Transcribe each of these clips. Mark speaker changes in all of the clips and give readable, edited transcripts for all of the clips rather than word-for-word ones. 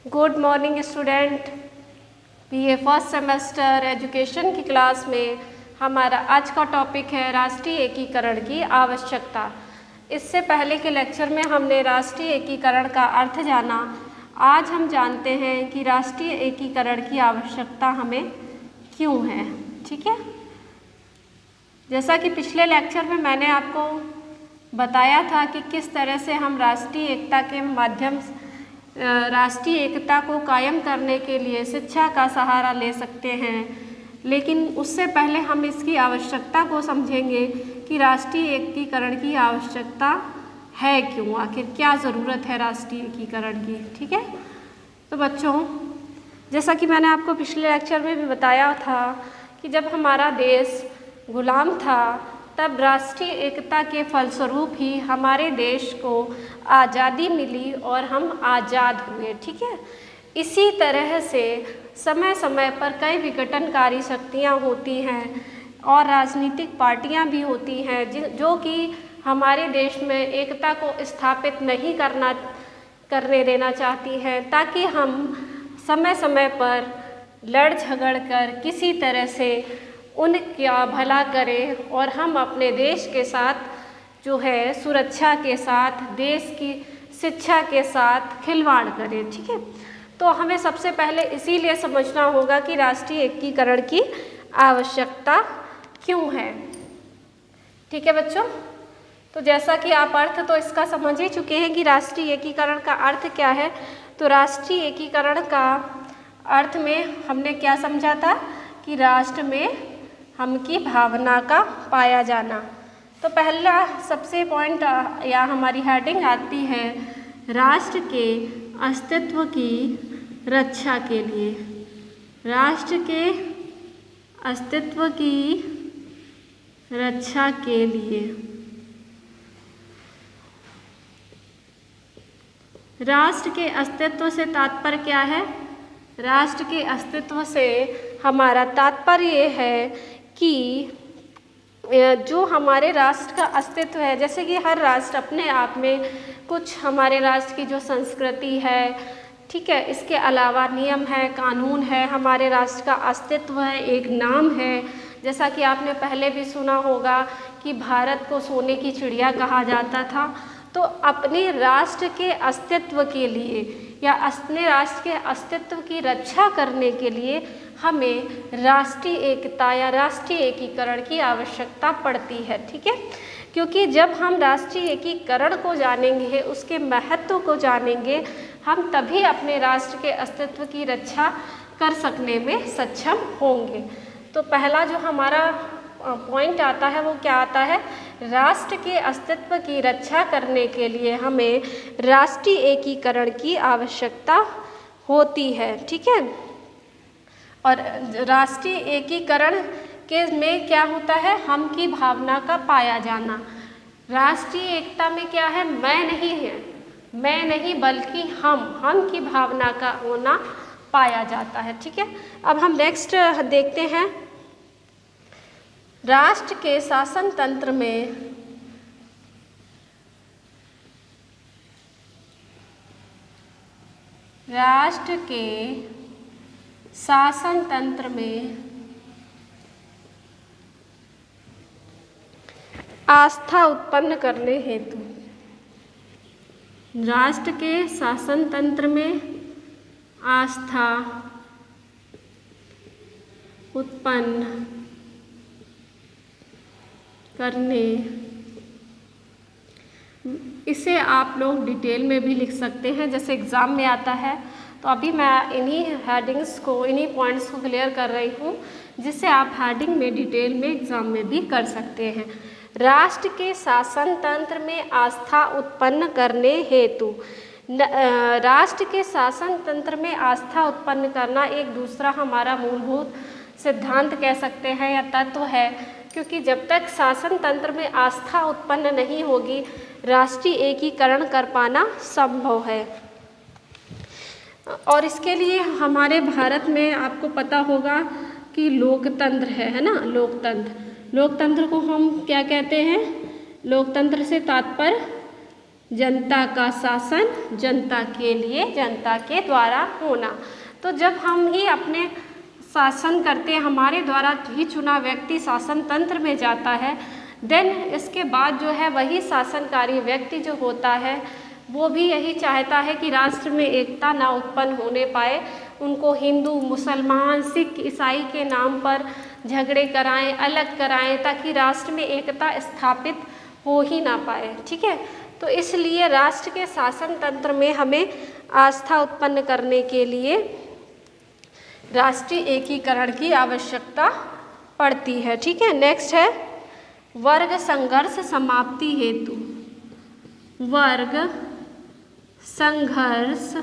Speaker 1: Good morning student. BA first semester education की class में हमारा आज का टॉपिक है राष्ट्रीय एकीकरण की आवश्यकता। इससे पहले के लेक्चर में हमने राष्ट्रीय एकीकरण का अर्थ जाना। आज हम जानते हैं कि राष्ट्रीय एकीकरण की आवश्यकता हमें क्यों है। ठीक है, जैसा कि पिछले लेक्चर में मैंने आपको बताया था कि किस तरह से हम राष्ट्रीय एकता के माध्यम राष्ट्रीय एकता को कायम करने के लिए शिक्षा का सहारा ले सकते हैं, लेकिन उससे पहले हम इसकी आवश्यकता को समझेंगे कि राष्ट्रीय एकीकरण की आवश्यकता है क्यों, आखिर क्या ज़रूरत है राष्ट्रीय एकीकरण की। ठीक है, तो बच्चों जैसा कि मैंने आपको पिछले लेक्चर में भी बताया था कि जब हमारा देश गुलाम था तब राष्ट्रीय एकता के फलस्वरूप ही हमारे देश को आज़ादी मिली और हम आज़ाद हुए। ठीक है, इसी तरह से समय समय पर कई विघटनकारी शक्तियाँ होती हैं और राजनीतिक पार्टियाँ भी होती हैं जो कि हमारे देश में एकता को स्थापित नहीं करने देना चाहती हैं, ताकि हम समय समय पर लड़ झगड़ कर किसी तरह से उनका भला करें और हम अपने देश के साथ जो है सुरक्षा के साथ, देश की शिक्षा के साथ खिलवाड़ करें। ठीक है, तो हमें सबसे पहले इसीलिए समझना होगा कि राष्ट्रीय एकीकरण की आवश्यकता क्यों है। ठीक है बच्चों, तो जैसा कि आप अर्थ तो इसका समझ ही चुके हैं कि राष्ट्रीय एकीकरण का अर्थ क्या है। तो राष्ट्रीय एकीकरण का अर्थ में हमने क्या समझा था कि राष्ट्र में हम की भावना का पाया जाना। तो पहला सबसे पॉइंट या हमारी हेडिंग आती है राष्ट्र के अस्तित्व की रक्षा के लिए। राष्ट्र के अस्तित्व की रक्षा के लिए राष्ट्र के अस्तित्व से तात्पर्य क्या है? राष्ट्र के अस्तित्व से हमारा तात्पर्य है कि जो हमारे राष्ट्र का अस्तित्व है, जैसे कि हर राष्ट्र अपने आप में कुछ हमारे राष्ट्र की जो संस्कृति है, ठीक है, इसके अलावा नियम है, कानून है, हमारे राष्ट्र का अस्तित्व है, एक नाम है। जैसा कि आपने पहले भी सुना होगा कि भारत को सोने की चिड़िया कहा जाता था। तो अपने राष्ट्र के अस्तित्व के लिए या अपने राष्ट्र के अस्तित्व की रक्षा करने के लिए हमें राष्ट्रीय एकता या राष्ट्रीय एकीकरण की आवश्यकता पड़ती है। ठीक है, क्योंकि जब हम राष्ट्रीय एकीकरण को जानेंगे, उसके महत्व को जानेंगे, हम तभी अपने राष्ट्र के अस्तित्व की रक्षा कर सकने में सक्षम होंगे। तो पहला जो हमारा पॉइंट आता है वो क्या आता है? राष्ट्र के अस्तित्व की रक्षा करने के लिए हमें राष्ट्रीय एकीकरण की आवश्यकता होती है। ठीक है, और राष्ट्रीय एकीकरण के में क्या होता है? हम की भावना का पाया जाना। राष्ट्रीय एकता में क्या है? मैं नहीं बल्कि हम की भावना का होना पाया जाता है। ठीक है, अब हम नेक्स्ट देखते हैं राष्ट्र के शासन तंत्र में राष्ट्र के शासन तंत्र में आस्था उत्पन्न करने हेतु राष्ट्र के शासन तंत्र में आस्था उत्पन्न करने, इसे आप लोग डिटेल में भी लिख सकते हैं जैसे एग्ज़ाम में आता है। तो अभी मैं इन्हीं हेडिंग्स को, इन्हीं पॉइंट्स को क्लियर कर रही हूँ, जिससे आप हेडिंग में डिटेल में एग्ज़ाम में भी कर सकते हैं। राष्ट्र के शासन तंत्र में आस्था उत्पन्न करने हेतु, राष्ट्र के शासन तंत्र में आस्था उत्पन्न करना एक दूसरा हमारा मूलभूत सिद्धांत कह सकते हैं या तत्व है, क्योंकि जब तक शासन तंत्र में आस्था उत्पन्न नहीं होगी राष्ट्रीय एकीकरण कर पाना संभव है। और इसके लिए हमारे भारत में आपको पता होगा कि लोकतंत्र है ना, लोकतंत्र को हम क्या कहते हैं? लोकतंत्र से तात्पर्य जनता का शासन जनता के लिए, जनता के द्वारा होना। तो जब हम ही अपने शासन करते हैं, हमारे द्वारा ही चुना व्यक्ति शासन तंत्र में जाता है, देन इसके बाद जो है वही शासनकारी व्यक्ति जो होता है वो भी यही चाहता है कि राष्ट्र में एकता ना उत्पन्न होने पाए, उनको हिंदू, मुसलमान, सिख, ईसाई के नाम पर झगड़े कराएं, अलग कराएं, ताकि राष्ट्र में एकता स्थापित हो ही ना पाए। ठीक है, तो इसलिए राष्ट्र के शासन तंत्र में हमें आस्था उत्पन्न करने के लिए राष्ट्रीय एकीकरण की आवश्यकता पड़ती है। ठीक है, नेक्स्ट है वर्ग संघर्ष समाप्ति हेतु। वर्ग संघर्ष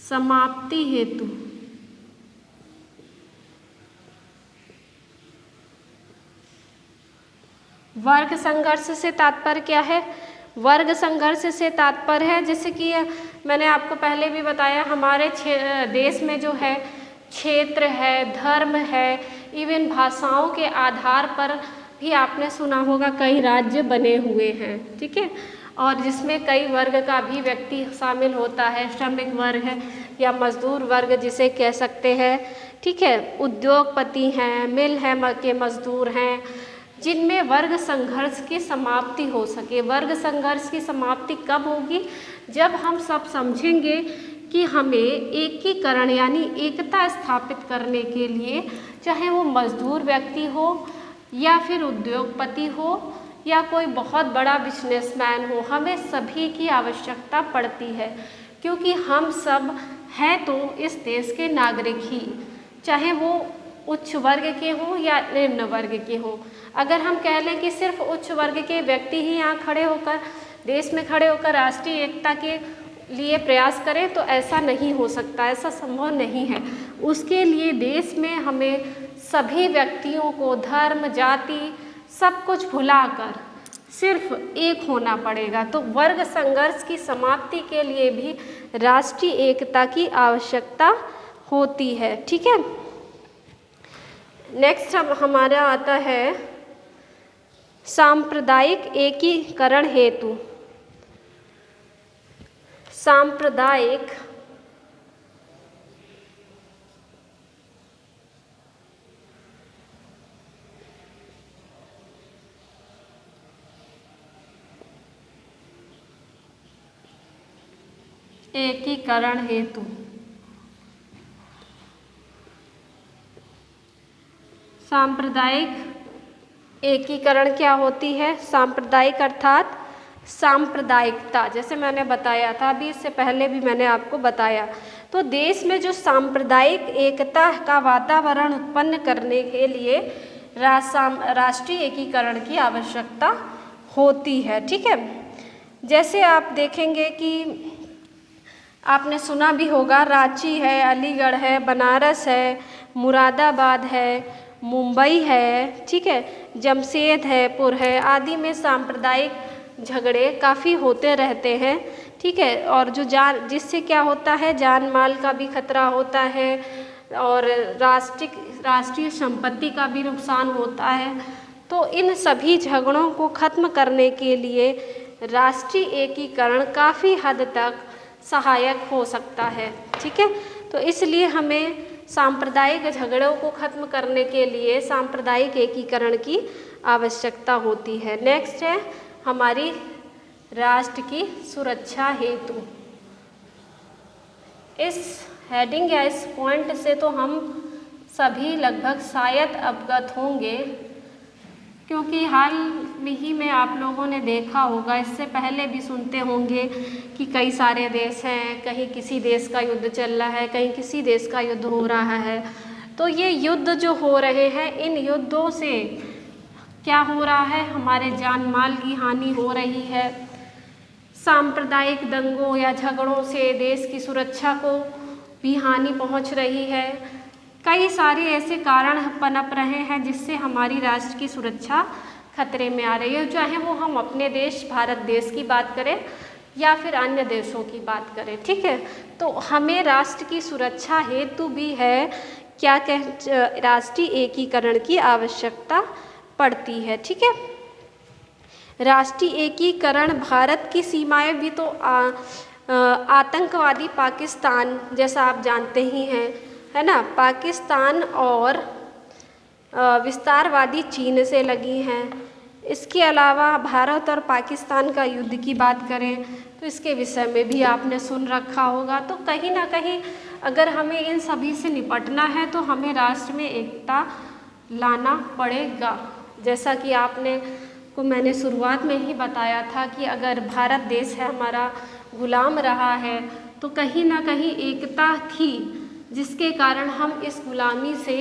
Speaker 1: समाप्ति हेतु वर्ग संघर्ष से तात्पर्य क्या है? वर्ग संघर्ष से तात्पर्य है, जैसे कि मैंने आपको पहले भी बताया, हमारे देश में जो है क्षेत्र है, धर्म है, इवन भाषाओं के आधार पर भी आपने सुना होगा कई राज्य बने हुए हैं। ठीक है, और जिसमें कई वर्ग का भी व्यक्ति शामिल होता है, श्रमिक वर्ग है या मजदूर वर्ग जिसे कह सकते हैं। ठीक है, उद्योगपति हैं, मिल है के मजदूर हैं, जिनमें वर्ग संघर्ष की समाप्ति हो सके। वर्ग संघर्ष की समाप्ति कब होगी? जब हम सब समझेंगे कि हमें एकीकरण यानी एकता स्थापित करने के लिए, चाहे वो मजदूर व्यक्ति हो या फिर उद्योगपति हो या कोई बहुत बड़ा बिजनेसमैन हो, हमें सभी की आवश्यकता पड़ती है, क्योंकि हम सब हैं तो इस देश के नागरिक ही, चाहे वो उच्च वर्ग के हों या निम्न वर्ग के हों। अगर हम कह लें कि सिर्फ उच्च वर्ग के व्यक्ति ही यहाँ खड़े होकर, देश में खड़े होकर राष्ट्रीय एकता के लिए प्रयास करें, तो ऐसा नहीं हो सकता, ऐसा संभव नहीं है। उसके लिए देश में हमें सभी व्यक्तियों को धर्म, जाति सब कुछ भुलाकर सिर्फ एक होना पड़ेगा। तो वर्ग संघर्ष की समाप्ति के लिए भी राष्ट्रीय एकता की आवश्यकता होती है। ठीक है, नेक्स्ट हमारा आता है सांप्रदायिक एकीकरण हेतु। सांप्रदायिक एकीकरण हेतु। सांप्रदायिक एकीकरण क्या होती है? सांप्रदायिक अर्थात सांप्रदायिकता, जैसे मैंने बताया था अभी, इससे पहले भी मैंने आपको बताया। तो देश में जो सांप्रदायिक एकता का वातावरण उत्पन्न करने के लिए राष्ट्रीय एकीकरण की आवश्यकता होती है। ठीक है, जैसे आप देखेंगे कि आपने सुना भी होगा, रांची है, अलीगढ़ है, बनारस है, मुरादाबाद है, मुंबई है, ठीक है, जमशेदपुर है, आदि में सांप्रदायिक झगड़े काफ़ी होते रहते हैं। ठीक है, और जो जिससे क्या होता है, जान माल का भी खतरा होता है और राष्ट्रीय संपत्ति का भी नुकसान होता है। तो इन सभी झगड़ों को खत्म करने के लिए राष्ट्रीय एकीकरण काफ़ी हद तक सहायक हो सकता है। ठीक है, तो इसलिए हमें सांप्रदायिक झगड़ों को खत्म करने के लिए सांप्रदायिक एकीकरण की आवश्यकता होती है। नेक्स्ट है हमारी राष्ट्र की सुरक्षा हेतु। इस हेडिंग या इस पॉइंट से तो हम सभी लगभग शायद अवगत होंगे, क्योंकि हाल ही में आप लोगों ने देखा होगा, इससे पहले भी सुनते होंगे कि कई सारे देश हैं, कहीं किसी देश का युद्ध चल रहा है, कहीं किसी देश का युद्ध हो रहा है। तो ये युद्ध जो हो रहे हैं, इन युद्धों से क्या हो रहा है, हमारे जान माल की हानि हो रही है। सांप्रदायिक दंगों या झगड़ों से देश की सुरक्षा को भी हानि पहुंच रही है। कई सारे ऐसे कारण पनप रहे हैं जिससे हमारी राष्ट्र की सुरक्षा खतरे में आ रही है, चाहे वो हम अपने देश भारत देश की बात करें या फिर अन्य देशों की बात करें। ठीक है, तो हमें राष्ट्र की सुरक्षा हेतु भी है क्या राष्ट्रीय एकीकरण की आवश्यकता पड़ती है। ठीक है, राष्ट्रीय एकीकरण भारत की सीमाएं भी तो आतंकवादी पाकिस्तान, जैसा आप जानते ही हैं, है ना, पाकिस्तान और विस्तारवादी चीन से लगी हैं। इसके अलावा भारत और पाकिस्तान का युद्ध की बात करें तो इसके विषय में भी आपने सुन रखा होगा। तो कहीं ना कहीं अगर हमें इन सभी से निपटना है तो हमें राष्ट्र में एकता लाना पड़ेगा। जैसा कि आपने को मैंने शुरुआत में ही बताया था कि अगर भारत देश है हमारा गुलाम रहा है तो कहीं ना कहीं एकता थी जिसके कारण हम इस गुलामी से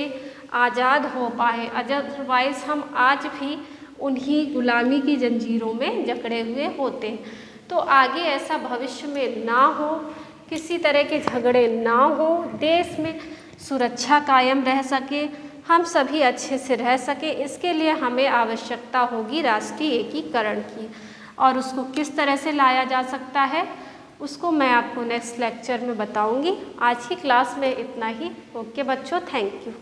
Speaker 1: आज़ाद हो पाए, अदरवाइज़ हम आज भी उन्हीं गुलामी की जंजीरों में जकड़े हुए होते। तो आगे ऐसा भविष्य में ना हो, किसी तरह के झगड़े ना हो, देश में सुरक्षा कायम रह सके, हम सभी अच्छे से रह सके, इसके लिए हमें आवश्यकता होगी राष्ट्रीय एकीकरण की। और उसको किस तरह से लाया जा सकता है उसको मैं आपको नेक्स्ट लेक्चर में बताऊंगी। आज की क्लास में इतना ही। ओके बच्चों, थैंक यू।